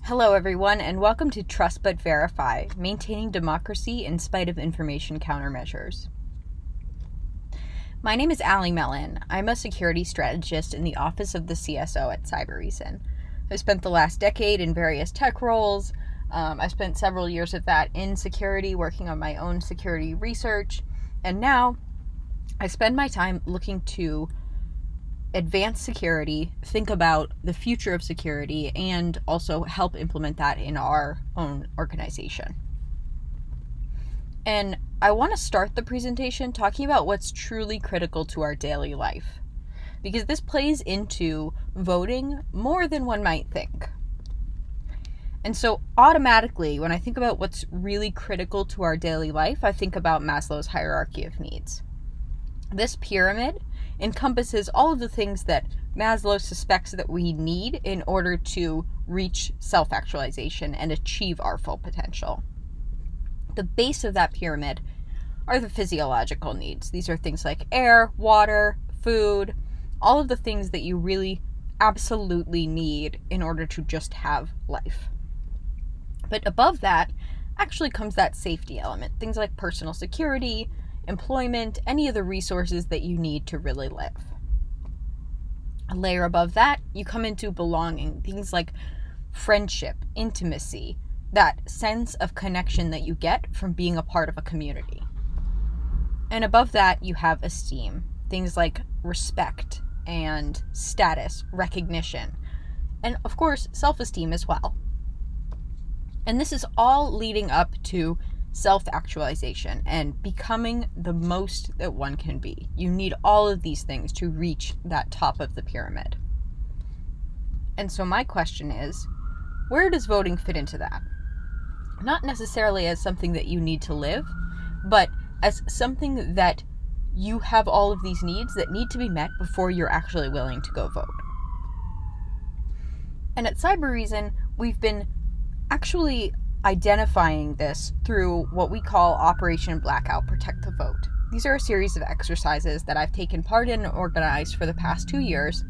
Hello, everyone, and welcome to Trust But Verify, Maintaining Democracy in Spite of Information Countermeasures. My name is Allie Mellen. I'm a security strategist in the office of the CSO at Cybereason. I've spent the last decade in various tech roles. I spent several years of that in security, working on my own security research, and now I spend my time looking to advance security, think about the future of security, and also help implement that in our own organization. And I want to start the presentation talking about what's truly critical to our daily life, because this plays into voting more than one might think. And so automatically, when I think about what's really critical to our daily life, I think about Maslow's Hierarchy of Needs. This pyramid encompasses all of the things that Maslow suspects that we need in order to reach self-actualization and achieve our full potential. The base of that pyramid are the physiological needs. These are things like air, water, food, all of the things that you really absolutely need in order to just have life. But above that actually comes that safety element, things like personal security, employment, any of the resources that you need to really live. A layer above that, you come into belonging, things like friendship, intimacy, that sense of connection that you get from being a part of a community. And above that, you have esteem, things like respect and status, recognition, and of course, self-esteem as well. And this is all leading up to self-actualization and becoming the most that one can be. You need all of these things to reach that top of the pyramid. And so my question is, where does voting fit into that? Not necessarily as something that you need to live, but as something that you have all of these needs that need to be met before you're actually willing to go vote. And at Cybereason, we've been actually identifying this through what we call Operation Blackout, Protect the Vote. These are a series of exercises that I've taken part in and organized for the past 2 years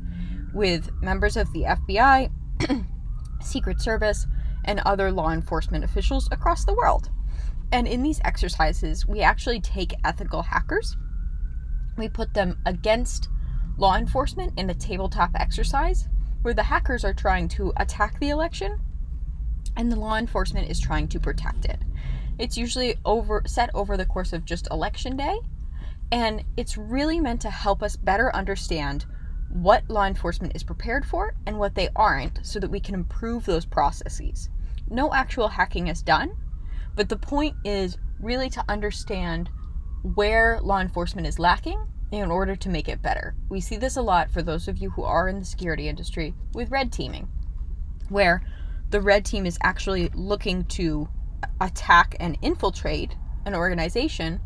with members of the FBI, Secret Service, and other law enforcement officials across the world. And in these exercises, we actually take ethical hackers, we put them against law enforcement in a tabletop exercise where the hackers are trying to attack the election and the law enforcement is trying to protect it. It's usually set over the course of just election day, and it's really meant to help us better understand what law enforcement is prepared for and what they aren't, so that we can improve those processes. No actual hacking is done, but the point is really to understand where law enforcement is lacking in order to make it better. We see this a lot for those of you who are in the security industry with red teaming, where the red team is actually looking to attack and infiltrate an organization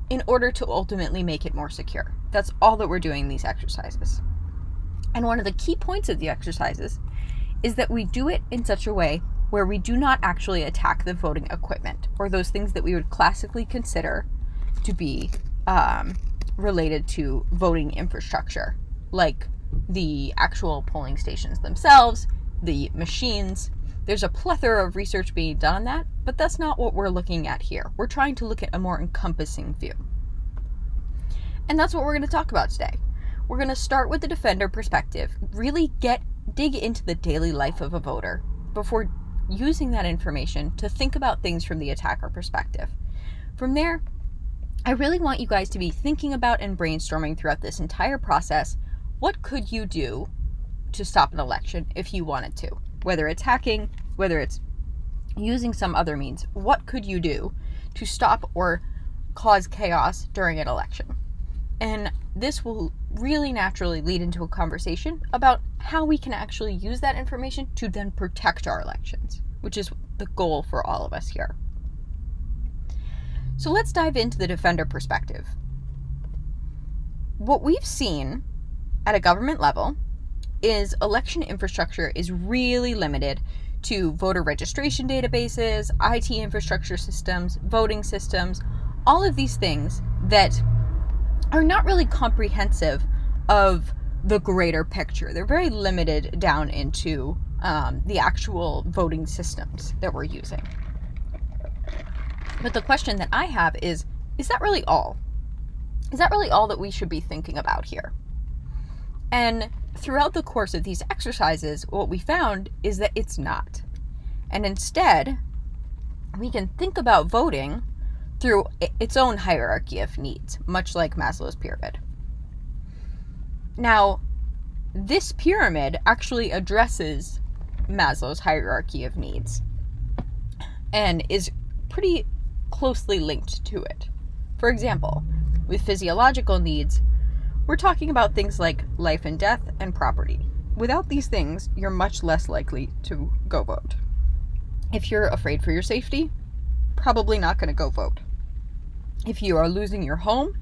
in order to ultimately make it more secure. That's all that we're doing in these exercises. And one of the key points of the exercises is that we do it in such a way where we do not actually attack the voting equipment or those things that we would classically consider to be related to voting infrastructure, like the actual polling stations themselves, the machines. There's a plethora of research being done on that, but that's not what we're looking at here. We're trying to look at a more encompassing view. And that's what we're going to talk about today. We're going to start with the defender perspective, really dig into the daily life of a voter before using that information to think about things from the attacker perspective. From there, I really want you guys to be thinking about and brainstorming throughout this entire process, what could you do to stop an election if you wanted to? Whether it's hacking, whether it's using some other means, what could you do to stop or cause chaos during an election? And this will really naturally lead into a conversation about how we can actually use that information to then protect our elections, which is the goal for all of us here. So let's dive into the defender perspective. What we've seen at a government level is election infrastructure is really limited to voter registration databases, IT infrastructure systems, voting systems, all of these things that are not really comprehensive of the greater picture. They're very limited down into the actual voting systems that we're using. But the question that I have is that really all? Is that really all that we should be thinking about here? And throughout the course of these exercises, what we found is that it's not. And instead, we can think about voting through its own hierarchy of needs, much like Maslow's pyramid. Now, this pyramid actually addresses Maslow's hierarchy of needs and is pretty closely linked to it. For example, with physiological needs, we're talking about things like life and death and property. Without these things, you're much less likely to go vote. If you're afraid for your safety, probably not going to go vote. If you are losing your home,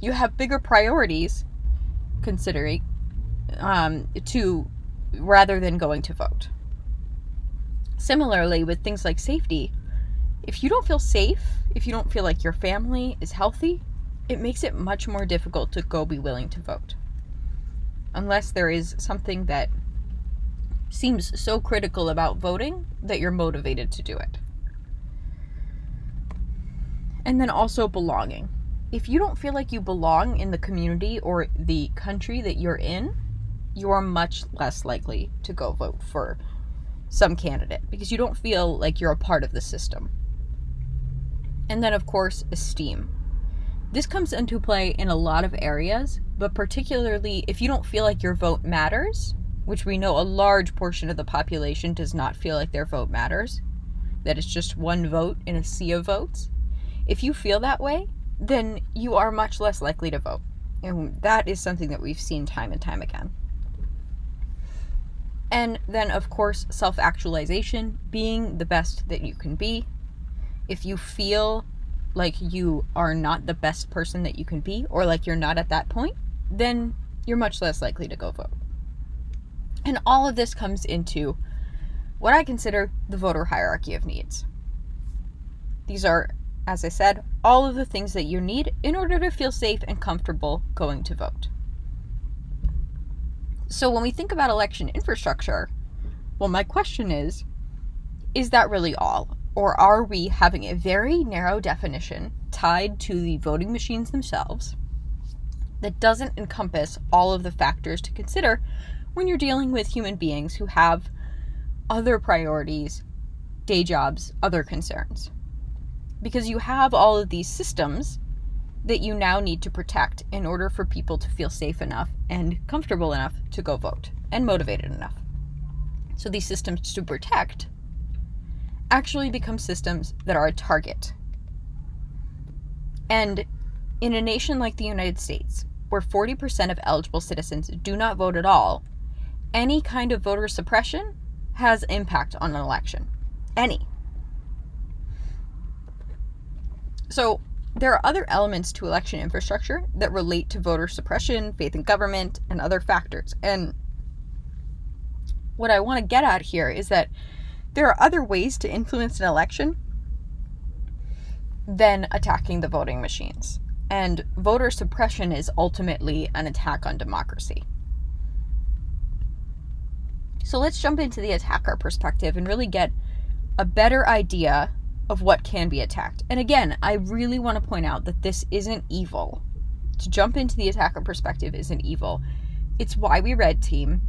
you have bigger priorities considering rather than going to vote. Similarly, with things like safety, if you don't feel safe, if you don't feel like your family is healthy, it makes it much more difficult to go be willing to vote. Unless there is something that seems so critical about voting that you're motivated to do it. And then also belonging. If you don't feel like you belong in the community or the country that you're in, you are much less likely to go vote for some candidate because you don't feel like you're a part of the system. And then, of course, esteem. This comes into play in a lot of areas, but particularly if you don't feel like your vote matters, which we know a large portion of the population does not feel like their vote matters, that it's just one vote in a sea of votes. If you feel that way, then you are much less likely to vote. And that is something that we've seen time and time again. And then, of course, self-actualization, being the best that you can be. If you feel like you are not the best person that you can be, or like you're not at that point, then you're much less likely to go vote. And all of this comes into what I consider the voter hierarchy of needs. These are, as I said, all of the things that you need in order to feel safe and comfortable going to vote. So when we think about election infrastructure, well, my question is that really all? Or are we having a very narrow definition tied to the voting machines themselves that doesn't encompass all of the factors to consider when you're dealing with human beings who have other priorities, day jobs, other concerns? Because you have all of these systems that you now need to protect in order for people to feel safe enough and comfortable enough to go vote and motivated enough. So these systems to protect actually become systems that are a target. And in a nation like the United States, where 40% of eligible citizens do not vote at all, any kind of voter suppression has impact on an election. Any. So there are other elements to election infrastructure that relate to voter suppression, faith in government, and other factors. And what I want to get at here is that there are other ways to influence an election than attacking the voting machines. And voter suppression is ultimately an attack on democracy. So let's jump into the attacker perspective and really get a better idea of what can be attacked. And again, I really want to point out that this isn't evil. To jump into the attacker perspective isn't evil. It's why we red team.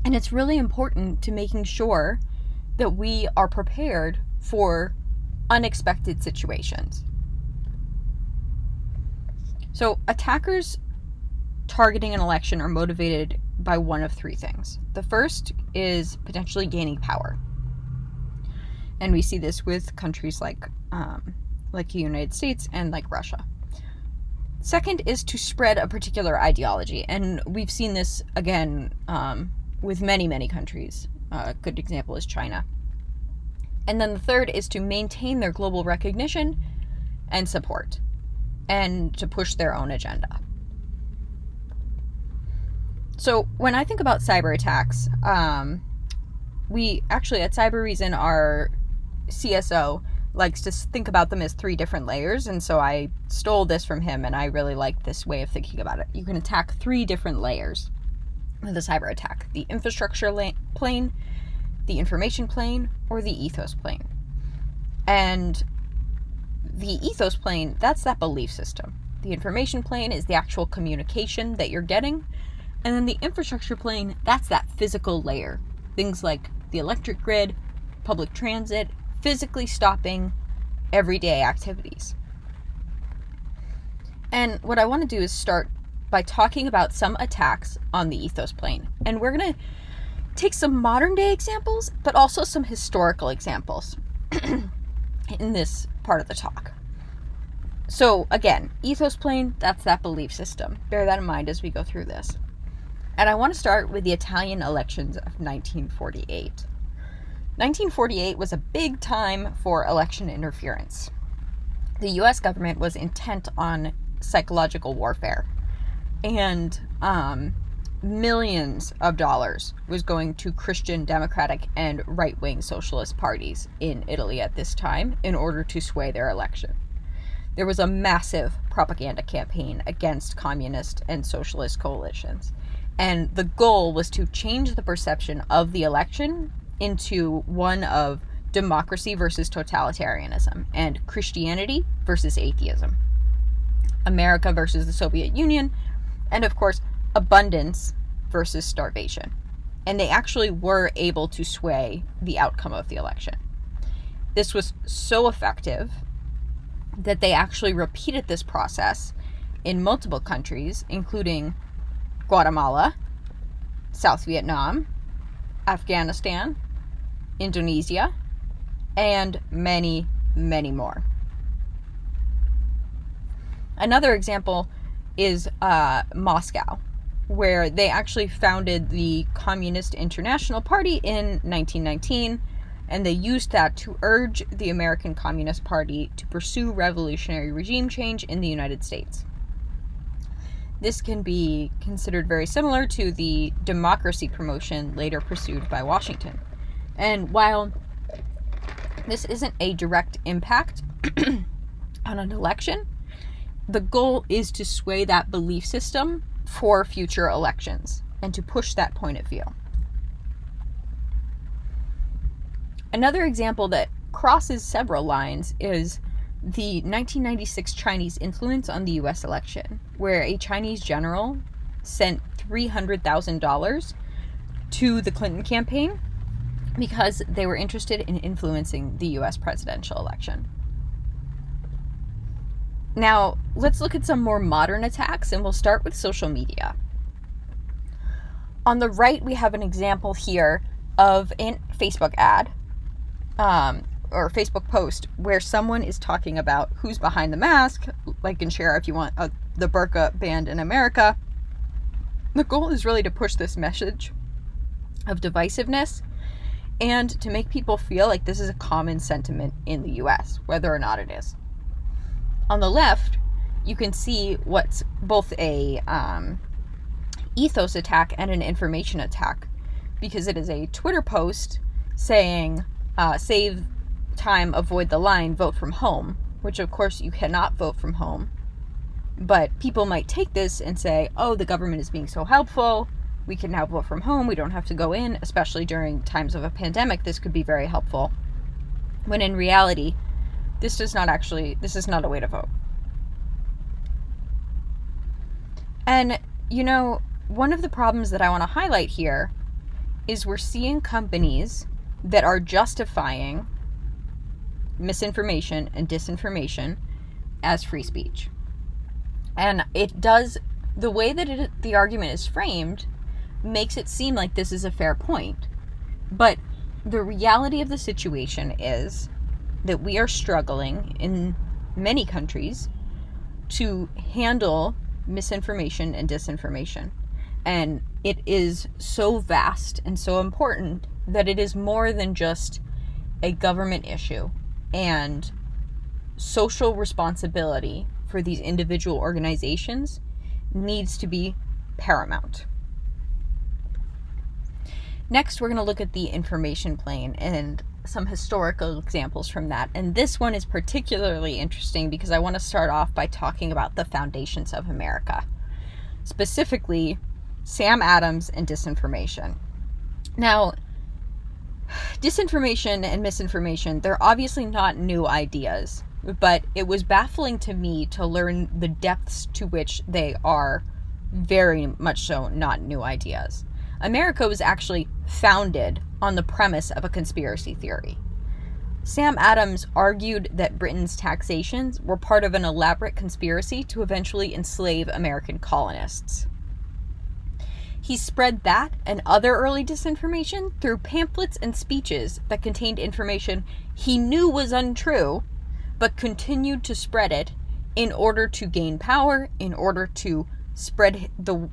And it's really important to making sure that we are prepared for unexpected situations. So attackers targeting an election are motivated by one of three things. The first is potentially gaining power. And we see this with countries like the United States and like Russia. Second is to spread a particular ideology. And we've seen this again with many, many countries. A good example is China. And then the third is to maintain their global recognition and support, and to push their own agenda. So when I think about cyber attacks, we actually at Cyber Reason, our CSO likes to think about them as three different layers. And so I stole this from him, and I really like this way of thinking about it. You can attack three different layers with a cyber attack: the infrastructure plane, the information plane, or the ethos plane. And the ethos plane, that's that belief system. The information plane is the actual communication that you're getting. And then the infrastructure plane, that's that physical layer. Things like the electric grid, public transit, physically stopping everyday activities. And what I want to do is start by talking about some attacks on the ethos plane. And we're going to take some modern day examples, but also some historical examples in this part of the talk. So again, ethos plane, that's that belief system. Bear that in mind as we go through this. And I want to start with the Italian elections of 1948. 1948 was a big time for election interference. The US government was intent on psychological warfare, and millions of dollars was going to Christian democratic and right-wing socialist parties in Italy at this time in order to sway their election. There was a massive propaganda campaign against communist and socialist coalitions, and the goal was to change the perception of the election into one of democracy versus totalitarianism and Christianity versus atheism, America versus the Soviet Union, and of course, abundance versus starvation. And they actually were able to sway the outcome of the election. This was so effective that they actually repeated this process in multiple countries, including Guatemala, South Vietnam, Afghanistan, Indonesia, and many, many more. Another example is Moscow, where they actually founded the Communist International Party in 1919, and they used that to urge the American Communist Party to pursue revolutionary regime change in the United States. This can be considered very similar to the democracy promotion later pursued by Washington. And while this isn't a direct impact on an election, the goal is to sway that belief system for future elections and to push that point of view. Another example that crosses several lines is the 1996 Chinese influence on the US election, where a Chinese general sent $300,000 to the Clinton campaign because they were interested in influencing the US presidential election. Now, let's look at some more modern attacks, and we'll start with social media. On the right, we have an example here of a Facebook ad, or Facebook post, where someone is talking about who's behind the mask. Like and share if you want the burqa banned in America. The goal is really to push this message of divisiveness and to make people feel like this is a common sentiment in the US, whether or not it is. On the left, you can see what's both a ethos attack and an information attack, because it is a Twitter post saying, save time, avoid the line, vote from home, which of course you cannot vote from home. But people might take this and say, oh, the government is being so helpful, we can now vote from home, we don't have to go in, especially during times of a pandemic, this could be very helpful. When in reality, this is not a way to vote. And, one of the problems that I want to highlight here is we're seeing companies that are justifying misinformation and disinformation as free speech. And the way that the argument is framed makes it seem like this is a fair point. But the reality of the situation is that we are struggling in many countries to handle misinformation and disinformation. And it is so vast and so important that it is more than just a government issue, and social responsibility for these individual organizations needs to be paramount. Next, we're going to look at the information plane and some historical examples from that. And this one is particularly interesting because I want to start off by talking about the foundations of America, specifically Sam Adams and disinformation. Now, Disinformation and misinformation, they're obviously not new ideas, but it was baffling to me to learn the depths to which they are very much so not new ideas. America was actually founded on the premise of a conspiracy theory. Sam Adams argued that Britain's taxations were part of an elaborate conspiracy to eventually enslave American colonists. He spread that and other early disinformation through pamphlets and speeches that contained information he knew was untrue, but continued to spread it in order to gain power, in order to spread the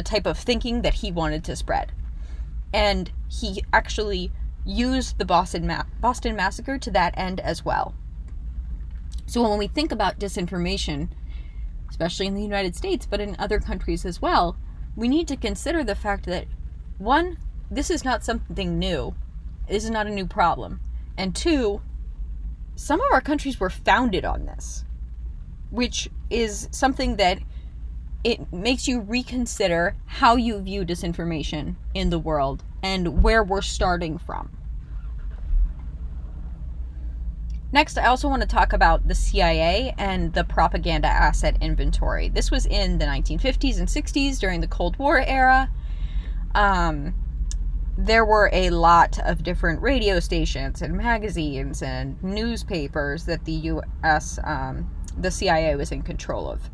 type of thinking that he wanted to spread. And he actually used the Boston Massacre to that end as well. So when we think about disinformation, especially in the United States, but in other countries as well, we need to consider the fact that, one, this is not something new. This is not a new problem. And two, some of our countries were founded on this, which is something that it makes you reconsider how you view disinformation in the world and where we're starting from. Next, I also want to talk about the CIA and the propaganda asset inventory. This was in the 1950s and 60s during the Cold War era. There were a lot of different radio stations and magazines and newspapers that the U.S., the CIA was in control of.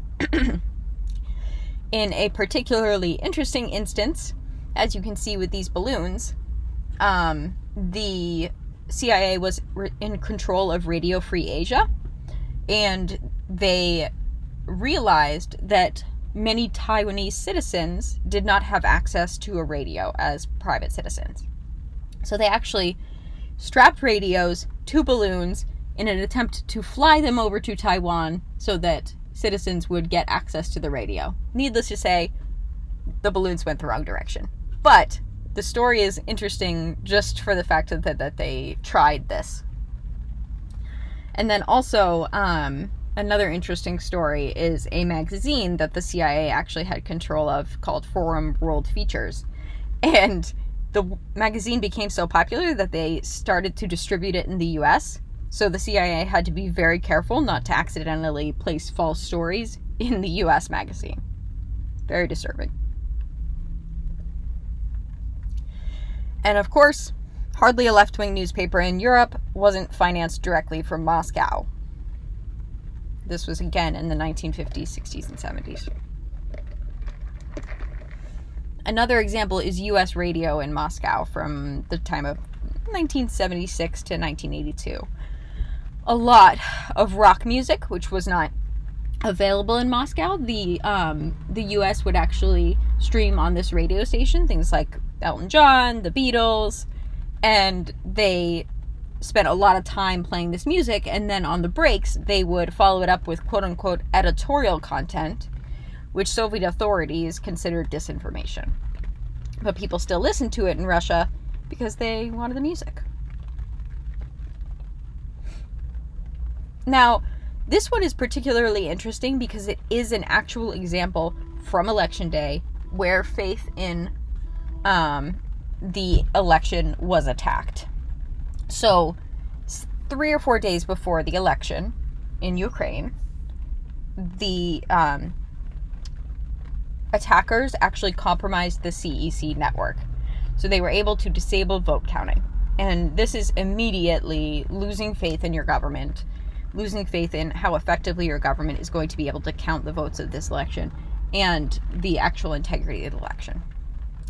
In a particularly interesting instance, as you can see with these balloons, the CIA was in control of Radio Free Asia, and they realized that many Taiwanese citizens did not have access to a radio as private citizens. So they actually strapped radios to balloons in an attempt to fly them over to Taiwan so that citizens would get access to the radio. Needless to say, the balloons went the wrong direction. But the story is interesting just for the fact that they tried this. And then also, another interesting story is a magazine that the CIA actually had control of called Forum World Features. And the magazine became so popular that they started to distribute it in the US. So the CIA had to be very careful not to accidentally place false stories in the US magazine. Very disturbing. And of course, hardly a left-wing newspaper in Europe wasn't financed directly from Moscow. This was again in the 1950s, 60s, and 70s. Another example is US radio in Moscow from the time of 1976 to 1982. A lot of rock music, which was not available in Moscow, the US would actually stream on this radio station, things like Elton John, the Beatles, and they spent a lot of time playing this music, and then on the breaks, they would follow it up with quote-unquote editorial content, which Soviet authorities considered disinformation. But people still listened to it in Russia because they wanted the music. Now, this one is particularly interesting because it is an actual example from Election Day where faith in the election was attacked. So, 3 or 4 days before the election in Ukraine, the attackers actually compromised the CEC network. So they were able to disable vote counting. And this is immediately losing faith in your government, losing faith in how effectively your government is going to be able to count the votes of this election and the actual integrity of the election.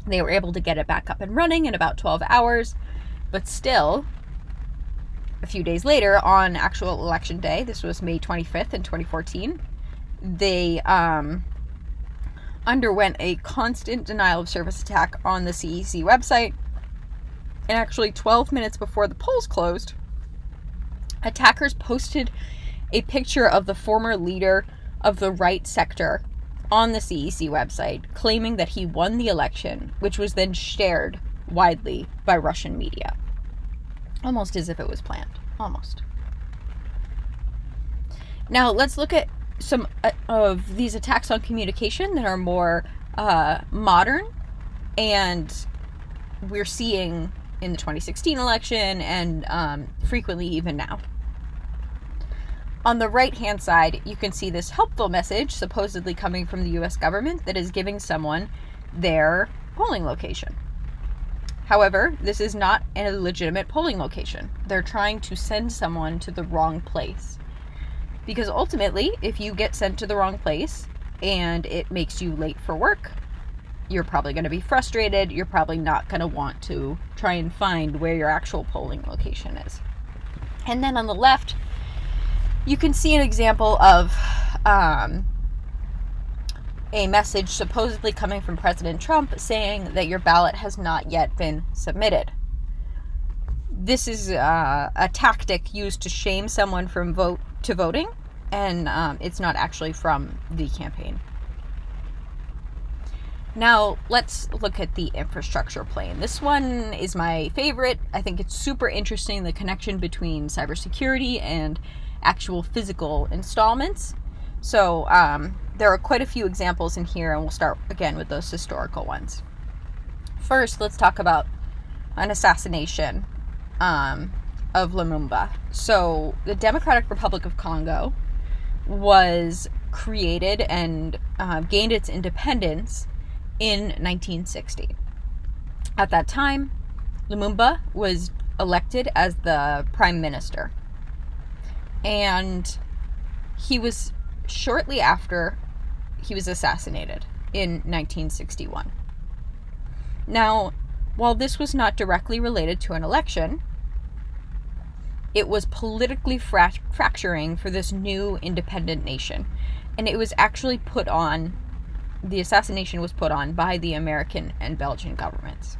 They were able to get it back up and running in about 12 hours, but still, a few days later, on actual election day, this was May 25th in 2014, they underwent a constant denial of service attack on the CEC website, and actually 12 minutes before the polls closed, attackers posted a picture of the former leader of the right sector on the CEC website, claiming that he won the election, which was then shared widely by Russian media. Almost as if it was planned. Almost. Now, let's look at some of these attacks on communication that are more modern, and we're seeing in the 2016 election and frequently even now. On the right-hand side, you can see this helpful message supposedly coming from the U.S. government that is giving someone their polling location. However, this is not a legitimate polling location. They're trying to send someone to the wrong place. Because ultimately, if you get sent to the wrong place and it makes you late for work, you're probably going to be frustrated. You're probably not going to want to try and find where your actual polling location is. And then on the left, you can see an example of a message supposedly coming from President Trump saying that your ballot has not yet been submitted. This is a tactic used to shame someone from voting, and it's not actually from the campaign. Now, let's look at the infrastructure plane. This one is my favorite. I think it's super interesting, the connection between cybersecurity and actual physical installments. So there are quite a few examples in here, and we'll start again with those historical ones. First, let's talk about an assassination of Lumumba. So the Democratic Republic of Congo was created and gained its independence in 1960. At that time, Lumumba was elected as the prime minister. And he was shortly after he was assassinated in 1961. Now, while this was not directly related to an election, it was politically fracturing for this new independent nation. And it was actually the assassination was put on by the American and Belgian governments.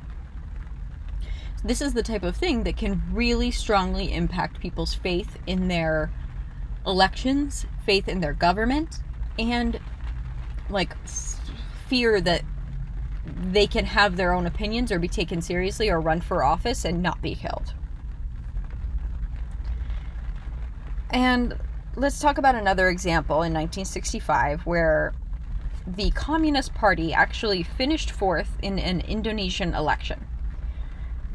This is the type of thing that can really strongly impact people's faith in their elections, faith in their government, and fear that they can have their own opinions or be taken seriously or run for office and not be killed. And let's talk about another example in 1965 where the Communist Party actually finished fourth in an Indonesian election.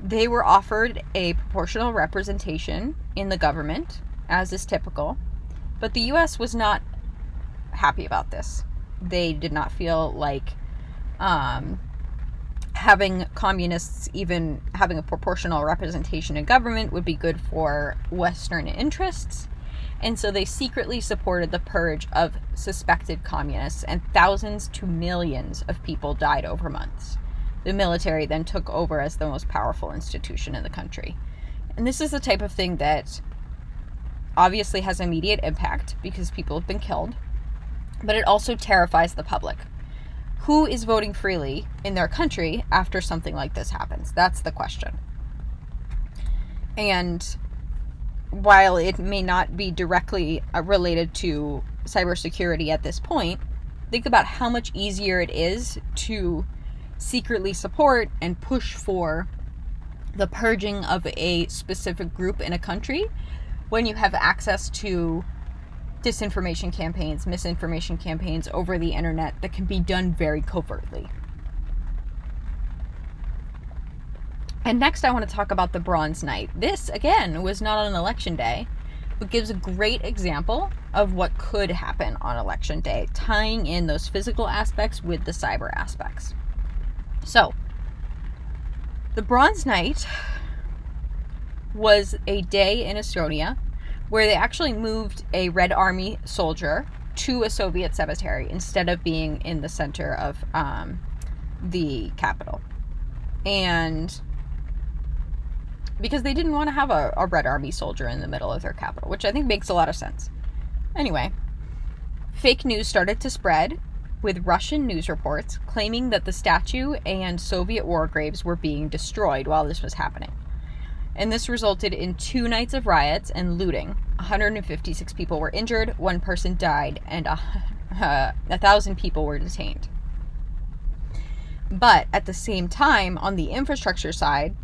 They were offered a proportional representation in the government, as is typical, but the U.S. was not happy about this. They did not feel like having communists even having a proportional representation in government would be good for Western interests, and so they secretly supported the purge of suspected communists, and thousands to millions of people died over months. The military then took over as the most powerful institution in the country. And this is the type of thing that obviously has immediate impact because people have been killed, but it also terrifies the public. Who is voting freely in their country after something like this happens? That's the question. And while it may not be directly related to cybersecurity at this point, think about how much easier it is to secretly support and push for the purging of a specific group in a country when you have access to disinformation campaigns, misinformation campaigns over the internet that can be done very covertly. And next I want to talk about the Bronze Night. This, again, was not on election day, but gives a great example of what could happen on election day, tying in those physical aspects with the cyber aspects. So, the Bronze Night was a day in Estonia where they actually moved a Red Army soldier to a Soviet cemetery instead of being in the center of the capital. And because they didn't want to have a Red Army soldier in the middle of their capital, which I think makes a lot of sense. Anyway, fake news started to spread with Russian news reports claiming that the statue and Soviet war graves were being destroyed while this was happening. And this resulted in 2 nights of riots and looting. 156 people were injured, 1 person died, and 1,000 people were detained. But at the same time, on the infrastructure side,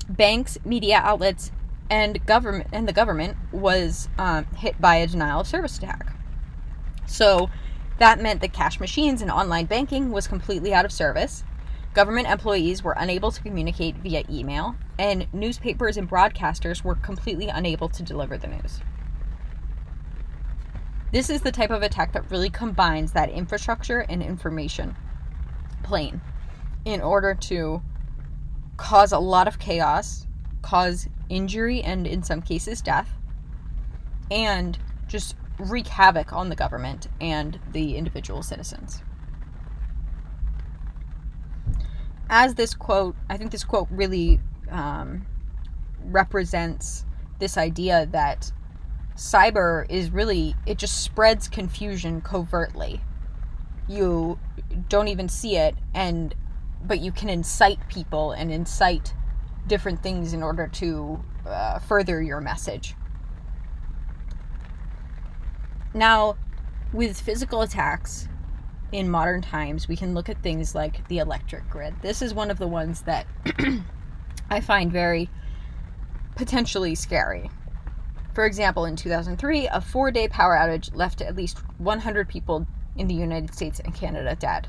banks, media outlets, and the government was hit by a denial of service attack. So that meant that cash machines and online banking was completely out of service. Government employees were unable to communicate via email, and newspapers and broadcasters were completely unable to deliver the news. This is the type of attack that really combines that infrastructure and information plane in order to cause a lot of chaos, cause injury, and in some cases death, and just wreak havoc on the government and the individual citizens. As this quote, I think this quote really represents this idea that cyber is really, it just spreads confusion covertly. You don't even see it, but you can incite people and incite different things in order to further your message. Now, with physical attacks in modern times, we can look at things like the electric grid. This is one of the ones that I find very potentially scary. For example, in 2003, a 4-day power outage left at least 100 people in the United States and Canada dead.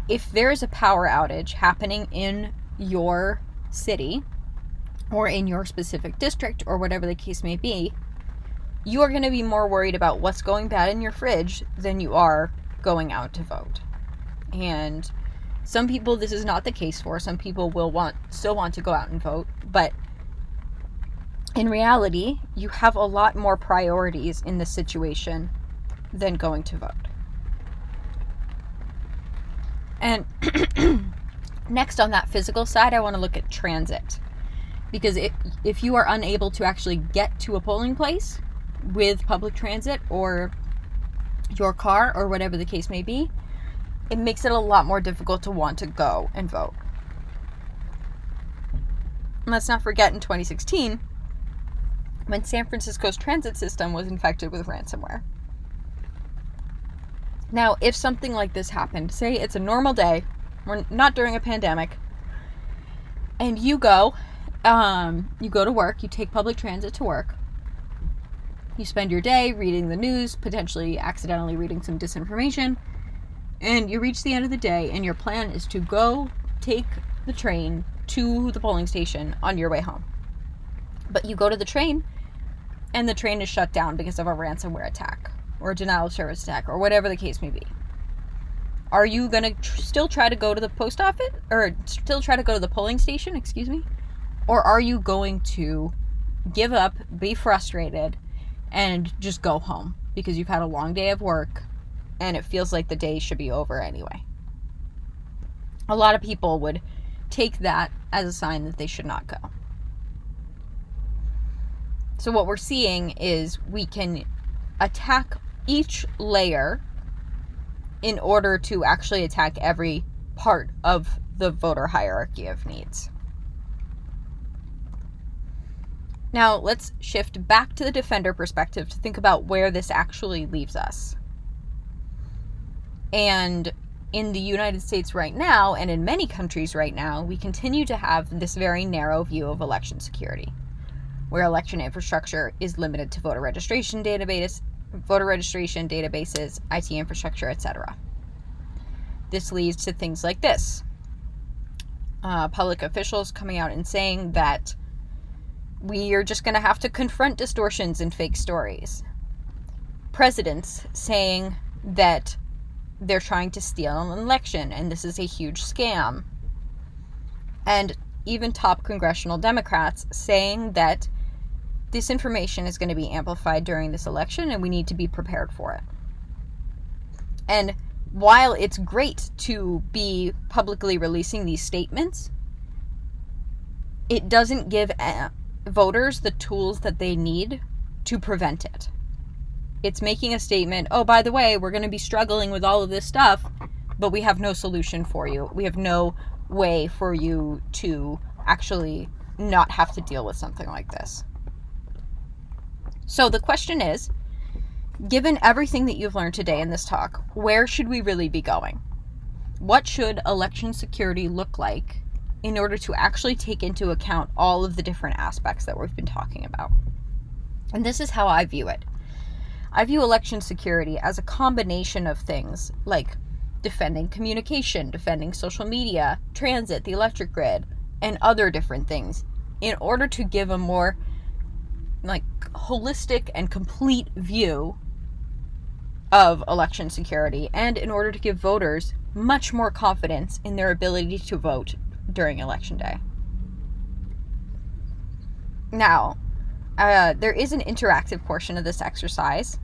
If there is a power outage happening in your city or in your specific district or whatever the case may be, you are going to be more worried about what's going bad in your fridge than you are going out to vote. And some people this is not the case for. Some people will still want to go out and vote, but in reality, you have a lot more priorities in this situation than going to vote. And next, on that physical side, I want to look at transit. Because if you are unable to actually get to a polling place with public transit or your car or whatever the case may be, it makes it a lot more difficult to want to go and vote. And let's not forget, in 2016, when San Francisco's transit system was infected with ransomware. Now, if something like this happened, say it's a normal day, we're not during a pandemic, and you go to work, you take public transit to work, you spend your day reading the news, potentially accidentally reading some disinformation, and you reach the end of the day and your plan is to go take the train to the polling station on your way home. But you go to the train and the train is shut down because of a ransomware attack or a denial of service attack or whatever the case may be. Are you going to still try to go to the post office or still try to go to the polling station, or are you going to give up, be frustrated, and just go home because you've had a long day of work and it feels like the day should be over anyway? A lot of people would take that as a sign that they should not go. So what we're seeing is we can attack each layer in order to actually attack every part of the voter hierarchy of needs. Now, let's shift back to the defender perspective to think about where this actually leaves us. And in the United States right now, and in many countries right now, we continue to have this very narrow view of election security, where election infrastructure is limited to voter registration databases, IT infrastructure, etc. This leads to things like this. Public officials coming out and saying that we are just going to have to confront distortions and fake stories. Presidents saying that they're trying to steal an election and this is a huge scam. And even top congressional Democrats saying that this information is going to be amplified during this election and we need to be prepared for it. And while it's great to be publicly releasing these statements, it doesn't give voters the tools that they need to prevent it. It's making a statement, oh, by the way, we're going to be struggling with all of this stuff, but we have no solution for you. We have no way for you to actually not have to deal with something like this. So the question is, given everything that you've learned today in this talk, where should we really be going? What should election security look like in order to actually take into account all of the different aspects that we've been talking about? And this is how I view it. I view election security as a combination of things like defending communication, defending social media, transit, the electric grid, and other different things in order to give a more holistic and complete view of election security, and in order to give voters much more confidence in their ability to vote during election day. Now, there is an interactive portion of this exercise.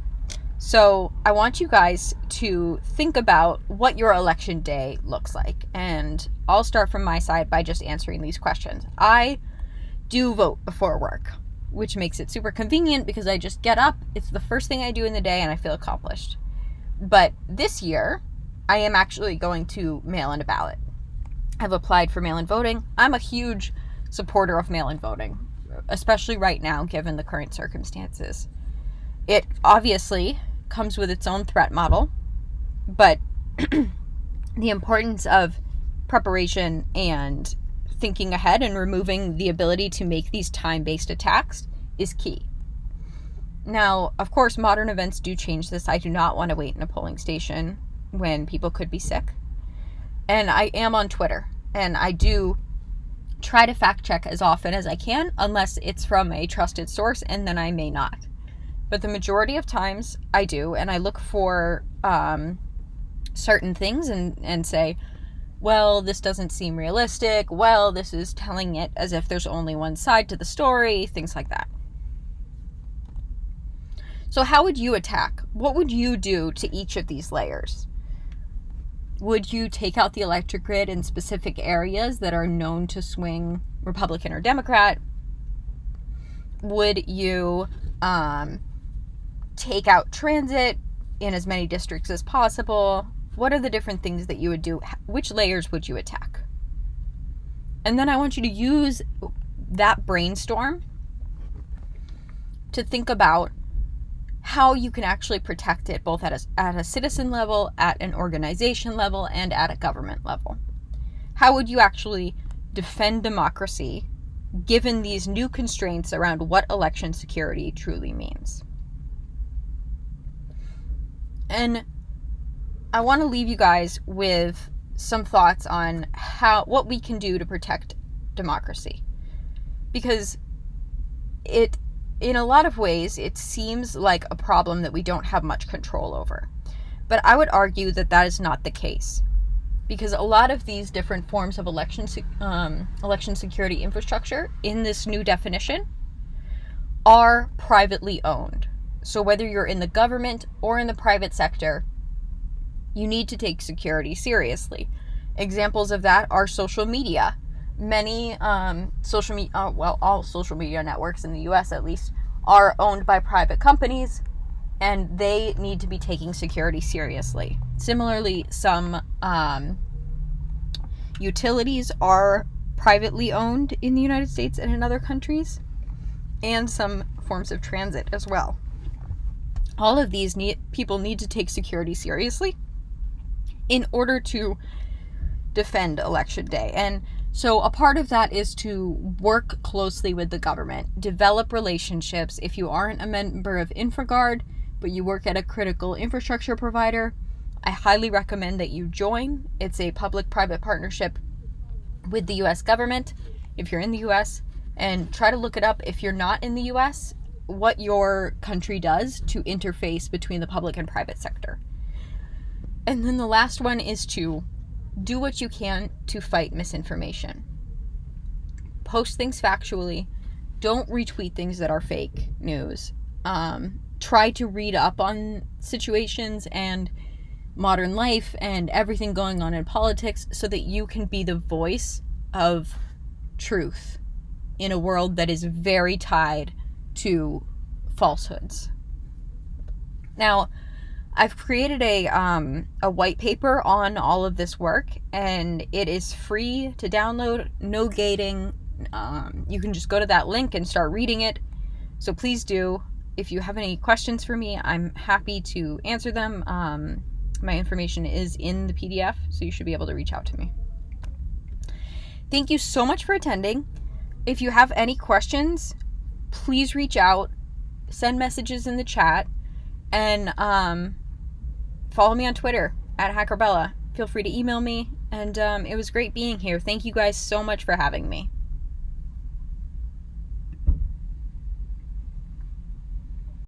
So I want you guys to think about what your election day looks like. And I'll start from my side by just answering these questions. I do vote before work, which makes it super convenient because I just get up. It's the first thing I do in the day and I feel accomplished. But this year, I am actually going to mail in a ballot. I've applied for mail-in voting. I'm a huge supporter of mail-in voting, especially right now, given the current circumstances. It obviously comes with its own threat model, but the importance of preparation and thinking ahead and removing the ability to make these time-based attacks is key. Now, of course, modern events do change this. I do not want to wait in a polling station when people could be sick. And I am on Twitter, and I do try to fact check as often as I can, unless it's from a trusted source, and then I may not. But the majority of times I do, and I look for certain things and say, well, this doesn't seem realistic. Well, this is telling it as if there's only one side to the story, things like that. So how would you attack? What would you do to each of these layers? Would you take out the electric grid in specific areas that are known to swing Republican or Democrat? Would you take out transit in as many districts as possible? What are the different things that you would do? Which layers would you attack? And then I want you to use that brainstorm to think about how you can actually protect it, both at a citizen level, at an organization level, and at a government level. How would you actually defend democracy given these new constraints around what election security truly means? And I want to leave you guys with some thoughts on what we can do to protect democracy. Because in a lot of ways, it seems like a problem that we don't have much control over. But I would argue that that is not the case. Because a lot of these different forms of election security infrastructure in this new definition are privately owned. So whether you're in the government or in the private sector, you need to take security seriously. Examples of that are social media. Many all social media networks in the US at least are owned by private companies, and they need to be taking security seriously. Similarly, some utilities are privately owned in the United States and in other countries, and some forms of transit as well. All of these people need to take security seriously in order to defend election day. And so a part of that is to work closely with the government, develop relationships. If you aren't a member of InfraGard, but you work at a critical infrastructure provider, I highly recommend that you join. It's a public-private partnership with the U.S. government, if you're in the U.S., and try to look it up if you're not in the U.S., what your country does to interface between the public and private sector. And then the last one is to do what you can to fight misinformation. Post things factually. Don't retweet things that are fake news. Try to read up on situations and modern life and everything going on in politics so that you can be the voice of truth in a world that is very tied to falsehoods. Now, I've created a white paper on all of this work, and it is free to download, no gating. You can just go to that link and start reading it. So please do. If you have any questions for me, I'm happy to answer them. My information is in the PDF, so you should be able to reach out to me. Thank you so much for attending. If you have any questions, please reach out, send messages in the chat, and follow me on Twitter @HackerBella. feel free to email me. And it was great being here. Thank you guys so much for having me.